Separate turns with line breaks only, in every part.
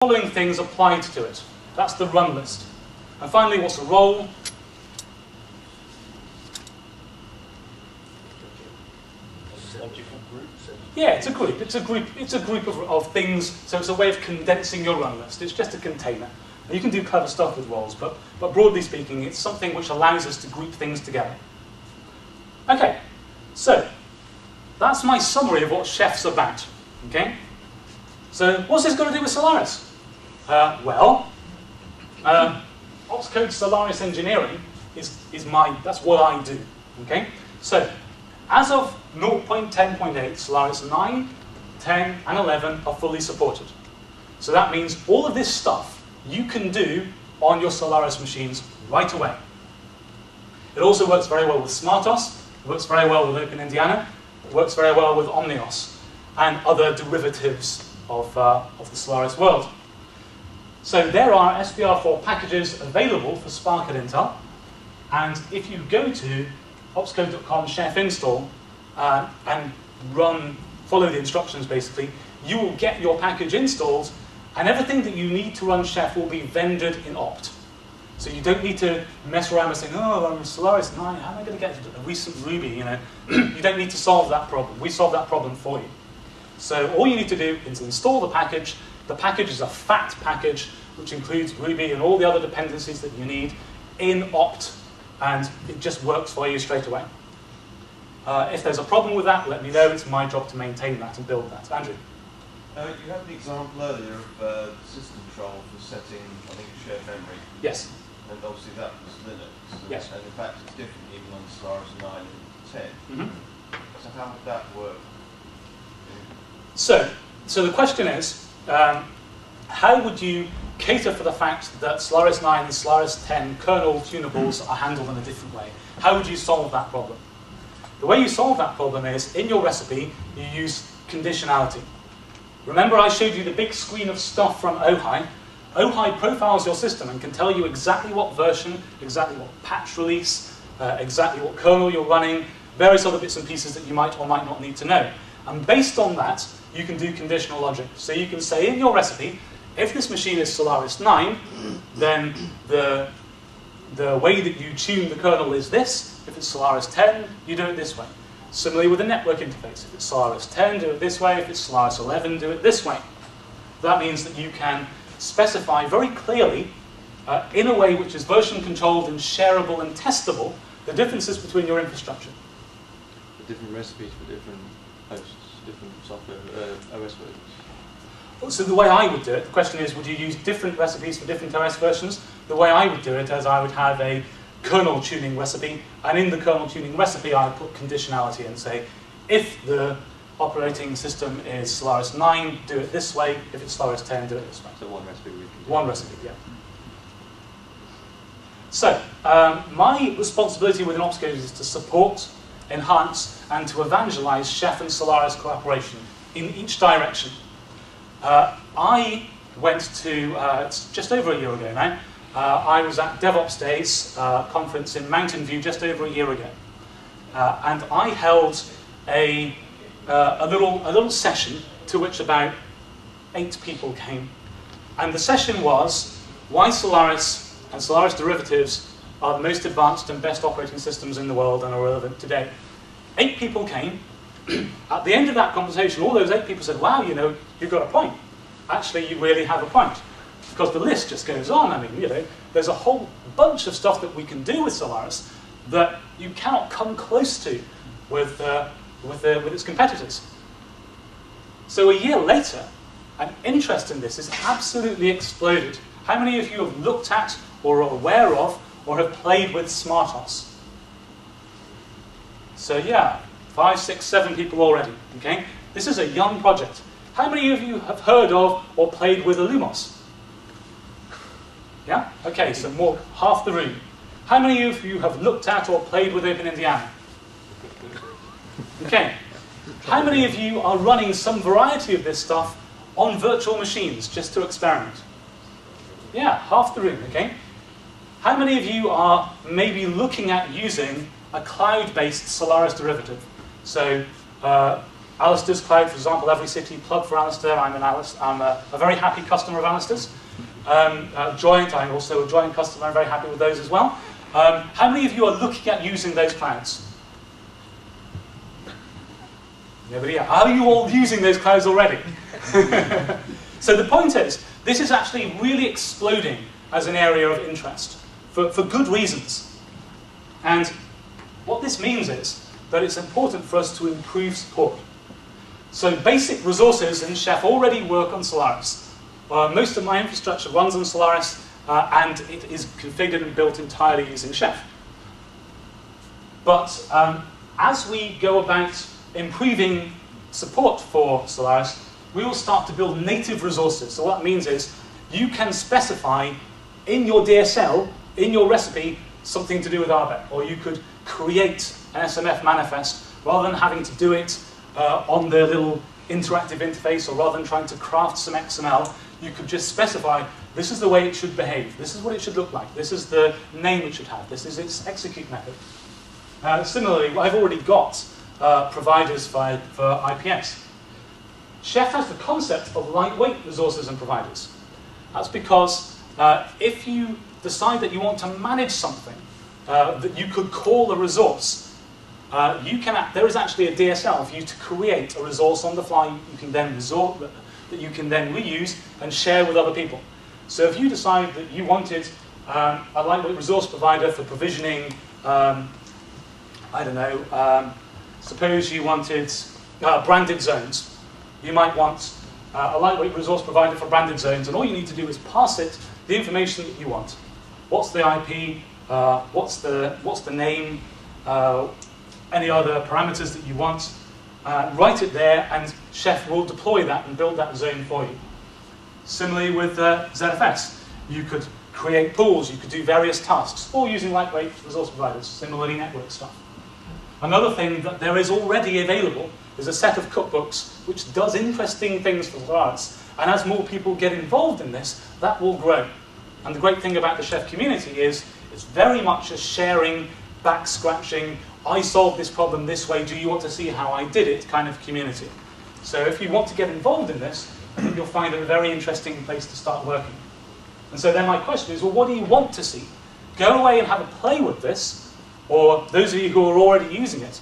following things applied to it. That's the run list. And finally, what's a role? Yeah, it's a group. It's a group of things. So it's a way of condensing your run list. It's just a container. And you can do clever stuff with roles, but broadly speaking, it's something which allows us to group things together. Okay, so that's my summary of what Chef's about. Okay, so what's this got to do with Solaris? Opscode Solaris engineering that's what I do. Okay, so as of 0.10.8, Solaris 9, 10, and 11 are fully supported. So that means all of this stuff you can do on your Solaris machines right away. It also works very well with SmartOS, it works very well with OpenIndiana, it works very well with Omnios, and other derivatives of the Solaris world. So there are SPR4 packages available for Spark at Intel, and if you go to opscode.com chef install and follow the instructions basically, you will get your package installed, and everything that you need to run Chef will be vendored in opt. So you don't need to mess around with saying, oh, I'm Solaris 9, how am I going to get a recent Ruby? You know, you don't need to solve that problem. We solve that problem for you. So all you need to do is install the package. The package is a fat package, which includes Ruby and all the other dependencies that you need in opt, and it just works for you straight away. If there's a problem with that, let me know. It's my job to maintain that and build that. Andrew?
You had an example earlier of system control for setting, I think, shared memory.
Yes.
And obviously that was Linux.
Yes.
And in fact it's different even on Solaris 9 and 10. So how would that work?
So the question is, how would you cater for the fact that Solaris 9 and Solaris 10 kernel tunables are handled in a different way? How would you solve that problem? The way you solve that problem is, in your recipe, you use conditionality. Remember I showed you the big screen of stuff from OHI? OHI profiles your system and can tell you exactly what version, exactly what patch release, exactly what kernel you're running, various other bits and pieces that you might or might not need to know. And based on that, you can do conditional logic. So you can say in your recipe, if this machine is Solaris 9, then the way that you tune the kernel is this. If it's Solaris 10, you do it this way. Similarly with the network interface. If it's Solaris 10, do it this way. If it's Solaris 11, do it this way. That means that you can specify very clearly, in a way which is version controlled and shareable and testable, the differences between your infrastructure.
The different recipes for different hosts, different software, OS versions.
So the way I would do it, the question is, would you use different recipes for different OS versions? The way I would do it is I would have a kernel tuning recipe, and in the kernel tuning recipe I would put conditionality and say, if the operating system is Solaris 9, do it this way. If it's Solaris 10, do it this way.
So one recipe we can do.
One recipe, yeah. So, my responsibility within Opscode is to support, enhance, and to evangelize Chef and Solaris cooperation in each direction. I went to, it's just over a year ago now, I was at DevOps Days conference in Mountain View just over a year ago. And I held a little session to which about 8 people came. And the session was why Solaris and Solaris derivatives are the most advanced and best operating systems in the world and are relevant today. 8 people came. At the end of that conversation, all those 8 people said, wow, you know, you've got a point. Actually, you really have a point. Because the list just goes on. I mean, you know, there's a whole bunch of stuff that we can do with Solaris that you cannot come close to with its competitors. So a year later, an interest in this has absolutely exploded. How many of you have looked at or are aware of or have played with SmartOS? So yeah, 5, 6, 7 people already. Okay, this is a young project. How many of you have heard of or played with Illumos? Yeah? Okay, so more, half the room. How many of you have looked at or played with OpenIndiana? Okay. How many of you are running some variety of this stuff on virtual machines just to experiment? Yeah, half the room, okay? How many of you are maybe looking at using a cloud-based Solaris derivative? So Alistair's Cloud, for example, every city plug for Alistair. I'm a very happy customer of Alistair's. Joint, I'm also a Joint customer. I'm very happy with those as well. How many of you are looking at using those clouds? Nobody. Are you all using those clouds already? So the point is, this is actually really exploding as an area of interest for good reasons. And what this means is that it's important for us to improve support. So basic resources in Chef already work on Solaris. Most of my infrastructure runs on Solaris, and it is configured and built entirely using Chef. But as we go about improving support for Solaris, we will start to build native resources. So what that means is you can specify in your DSL, in your recipe, something to do with RBEC, or you could create an SMF manifest rather than having to do it on the little interactive interface, or rather than trying to craft some XML, you could just specify this is the way it should behave, this is what it should look like, this is the name it should have, this is its execute method. Similarly, I've already got providers for IPS. Chef has the concept of lightweight resources and providers. That's because if you decide that you want to manage something that you could call a resource, there is actually a DSL for you to create a resource on the fly you can then that you can then reuse and share with other people. So if you decide that you wanted a lightweight resource provider for provisioning, I don't know, suppose you wanted branded zones. You might want a lightweight resource provider for branded zones, and all you need to do is pass it the information that you want. What's the IP? What's the name? Any other parameters that you want? Write it there, and Chef will deploy that and build that zone for you. Similarly with ZFS, you could create pools, you could do various tasks, all using lightweight resource providers, similarly network stuff. Another thing that there is already available is a set of cookbooks which does interesting things for Solaris. And as more people get involved in this, that will grow. And the great thing about the Chef community is it's very much a sharing, back scratching, I solved this problem this way, do you want to see how I did it kind of community. So if you want to get involved in this, I think you'll find it a very interesting place to start working. And so then my question is, well, what do you want to see? Go away and have a play with this, or those of you who are already using it.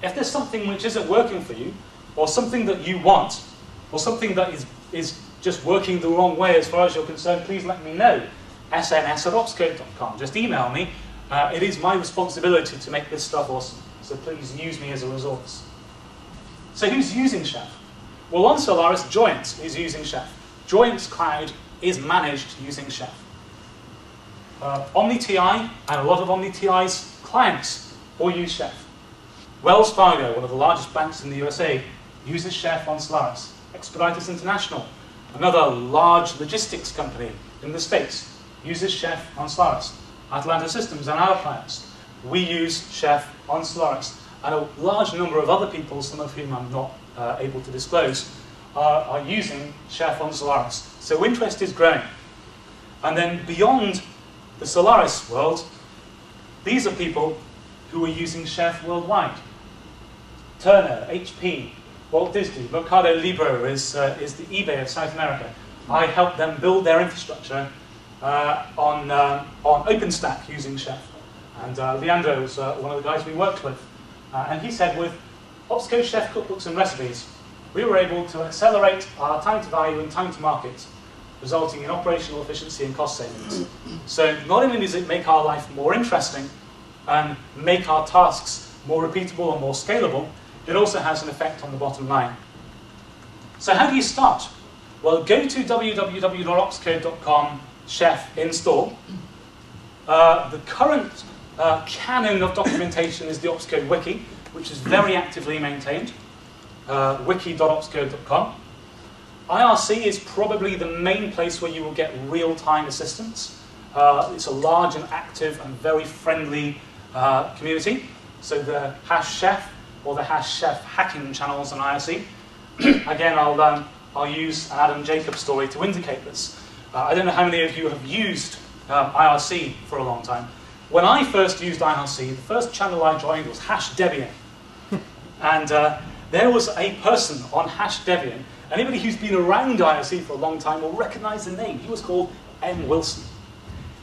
If there's something which isn't working for you, or something that you want, or something that is just working the wrong way as far as you're concerned, please let me know. sns@opscode.com. Just email me. It is my responsibility to make this stuff awesome, so please use me as a resource. So who's using Chef? Well, on Solaris, Joint is using Chef. Joint's cloud is managed using Chef. OmniTI and a lot of OmniTI's clients all use Chef. Wells Fargo, one of the largest banks in the USA, uses Chef on Solaris. Expeditors International, another large logistics company in the States, uses Chef on Solaris. Atlanta Systems and our clients, we use Chef on Solaris. And a large number of other people, some of whom I'm not able to disclose, are using Chef on Solaris. So interest is growing. And then beyond the Solaris world, these are people who are using Chef worldwide. Turner, HP, Walt Disney, Mercado Libre is the eBay of South America. I helped them build their infrastructure on OpenStack using Chef. And Leandro was one of the guys we worked with. And he said with Opscode Chef cookbooks and recipes, we were able to accelerate our time to value and time to market, resulting in operational efficiency and cost savings. So not only does it make our life more interesting and make our tasks more repeatable and more scalable, it also has an effect on the bottom line. So how do you start? Well, go to www.opscode.com Chef install. The current canon of documentation is the Opscode wiki, which is very actively maintained, wiki.opscode.com. IRC is probably the main place where you will get real-time assistance. It's a large and active and very friendly community. So the #chef or the #chef hacking channels on IRC. Again, I'll use an Adam Jacobs story to indicate this. I don't know how many of you have used IRC for a long time. When I first used IRC, the first channel I joined was #Debian. And there was a person on Debian. Anybody who's been around IRC for a long time will recognize the name. He was called M. Wilson.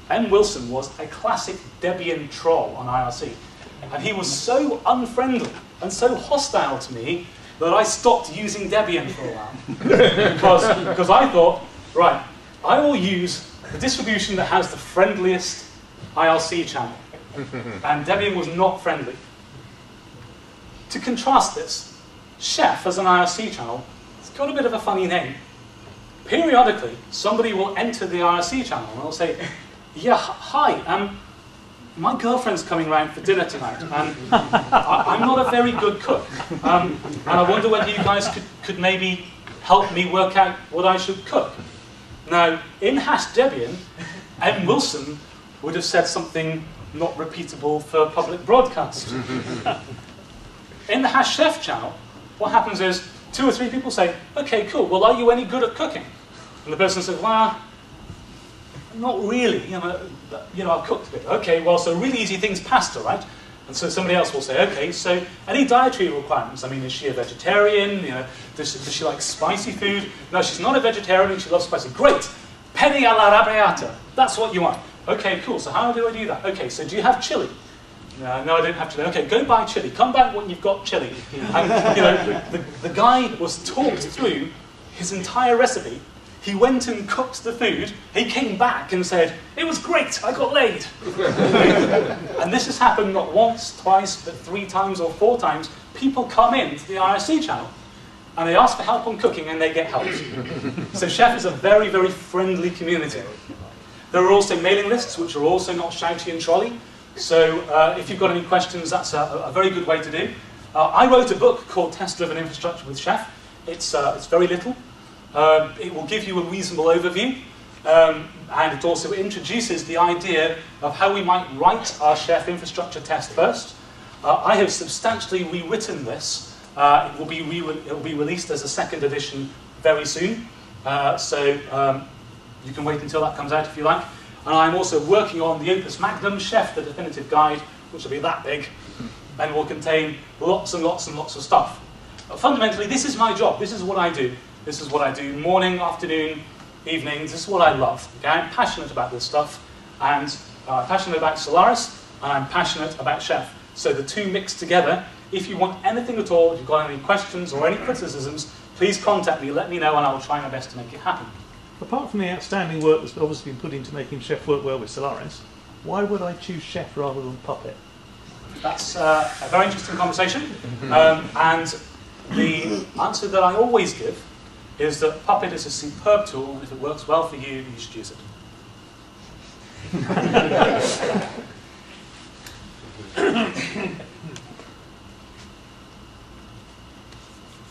M. Wilson was a classic Debian troll on IRC. And he was so unfriendly and so hostile to me that I stopped using Debian for a while. because I thought, right, I will use the distribution that has the friendliest IRC channel. And Debian was not friendly. To contrast this, Chef as an IRC channel, it's got a bit of a funny name. Periodically, somebody will enter the IRC channel and they'll say, yeah, hi, my girlfriend's coming round for dinner tonight, and I'm not a very good cook. And I wonder whether you guys could maybe help me work out what I should cook. Now, in Debian, M. Wilson would have said something not repeatable for public broadcast. In the Chef channel, what happens is 2 or 3 people say, okay, cool, well, are you any good at cooking? And the person says, well, not really, I've cooked a bit. Okay, well, so really easy thing's pasta, right? And so somebody else will say, okay, so any dietary requirements? I mean, is she a vegetarian? Does she like spicy food? No, she's not a vegetarian, she loves spicy. Great! Penne alla arrabbiata. That's what you want. Okay, cool, so how do I do that? Okay, so do you have chili? No, I don't have chili. Okay, go buy chili. Come back when you've got chili. And, the guy was talked through his entire recipe. He went and cooked the food. He came back and said, it was great, I got laid. And this has happened not once, twice, but 3 times or 4 times. People come into the IRC channel and they ask for help on cooking and they get help. So Chef is a very, very friendly community. There are also mailing lists, which are also not shouty and trolley. So if you've got any questions, that's a very good way to do. I wrote a book called Test-Driven Infrastructure with Chef. It's very little. It will give you a reasonable overview, and it also introduces the idea of how we might write our Chef infrastructure test first. I have substantially rewritten this. It will be released as a 2nd edition very soon, so you can wait until that comes out if you like. And I'm also working on the Opus Magnum Chef, the definitive guide, which will be that big, and will contain lots and lots and lots of stuff. Fundamentally, this is my job. This is what I do. This is what I do morning, afternoon, evenings. This is what I love. Okay? I'm passionate about this stuff, and I'm passionate about Solaris, and I'm passionate about Chef. So the two mixed together. If you want anything at all, if you've got any questions or any criticisms, please contact me, let me know, and I will try my best to make it happen.
Apart from the outstanding work that's obviously been put into making Chef work well with Solaris, why would I choose Chef rather than Puppet?
That's a very interesting conversation, and the answer that I always give is that Puppet is a superb tool, and if it works well for you, you should use it.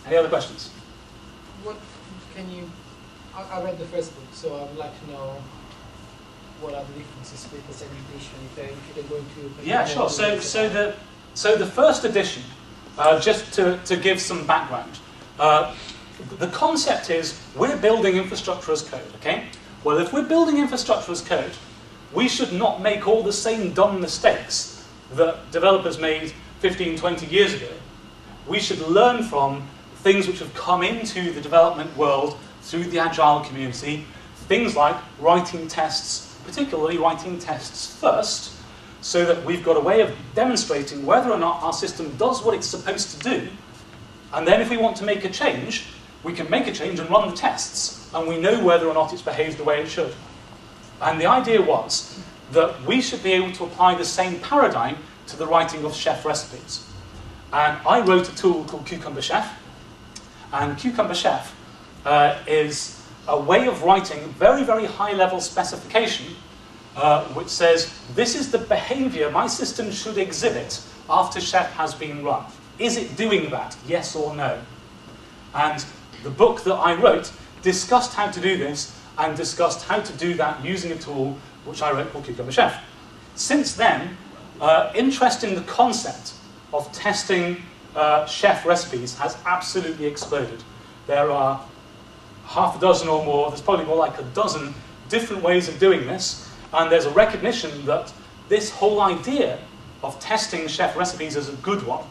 Any other questions?
What can you... I read the first book, so I would like to know what are the differences with the second edition, if they're going to...
Yeah, sure. So the first edition, just to give some background, the concept is we're building infrastructure as code, okay? Well, if we're building infrastructure as code, we should not make all the same dumb mistakes that developers made 15, 20 years ago. We should learn from things which have come into the development world through the Agile community, things like writing tests, particularly writing tests first, so that we've got a way of demonstrating whether or not our system does what it's supposed to do, and then if we want to make a change, we can make a change and run the tests, and we know whether or not it's behaved the way it should. And the idea was that we should be able to apply the same paradigm to the writing of Chef recipes. And I wrote a tool called Cucumber Chef, and Cucumber Chef is a way of writing very, very high-level specification which says, this is the behavior my system should exhibit after Chef has been run. Is it doing that, yes or no? And the book that I wrote discussed how to do this and discussed how to do that using a tool which I wrote called Cucumber Chef. Since then, interest in the concept of testing Chef recipes has absolutely exploded. There are half a dozen or more, there's probably more like a dozen different ways of doing this, and there's a recognition that this whole idea of testing Chef recipes is a good one.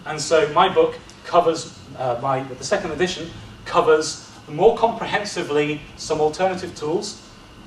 And so my book covers, the second edition covers more comprehensively some alternative tools,